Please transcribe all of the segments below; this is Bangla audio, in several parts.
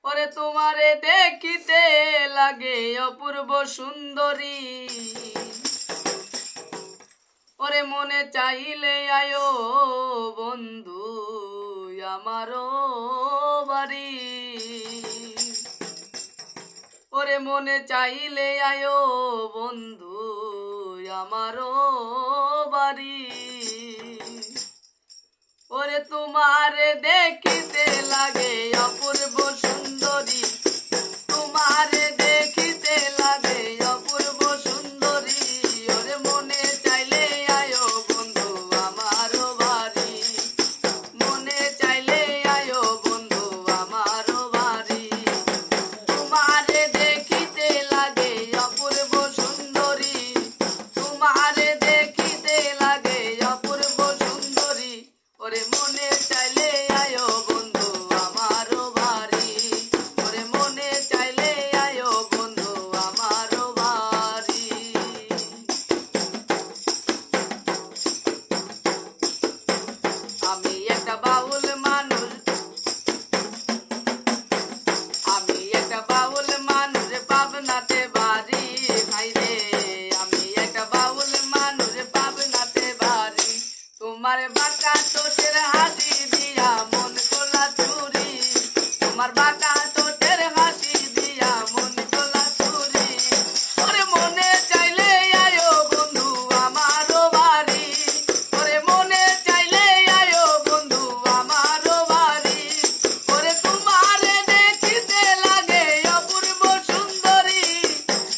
ওরে তোমারে দেখিতে লাগে অপূর্ব সুন্দরী, ওরে মনে চাইলে আয়ো বন্ধু আমারও বাড়ি, ওরে মনে চাইলে আয়ো বন্ধু আমারও বাড়ি। ওরে তোমারে দেখিতে লাগে অপূর্ব সুন্দরী, তোমারে দেখিতে লাগে অপূর্ব সুন্দরী, ওরে মনে চাইলে আয়ো বন্ধু আমারও বাড়ি, মনে চাইলে আয়ো বন্ধু আমারও বাড়ি। তোমারে দেখিতে লাগে অপূর্ব সুন্দরী, তোমারে দেখিতে লাগে অপূর্ব সুন্দরী, ওরে মনে চাইলে আয়ো বন্ধু আমারও বাড়ি, ওরে মনে চাইলে আয়ো বন্ধু আমারও বাড়ি। আমি একটা বাউল মানুষ, আমি একটা বাউল মানুষ পাবনাতে বাড়ি, হাইরে আমি একটা বাউল মানুষ পাবনাতে বাড়ি। তোমার বাঁকা ঠোঁটের হাসি দিয়া মন কোলা চুরি, তোমার বাঁকা ঠোঁটের হাসি দিয়া মন কোলা চুরি, ওরে মনে চাইলে আয়ো বন্ধু আমারও বাড়ি, ওরে মনে চাইলে আয়ো বন্ধু আমারও বাড়ি। ওরে তোমারে দেখিতে লাগে অপূর্ব সুন্দরী,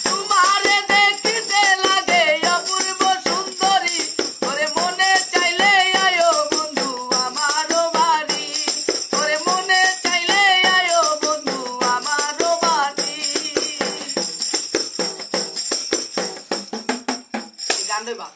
তোমারে দেখিতে লাগে অপূর্ব সুন্দরী, ওরে মনে চাইলে আয়ো বন্ধু আমারও বাড়ি, ওরে মনে চাইলে আয়ো বন্ধু আমারও বাড়ি। গান দেবা।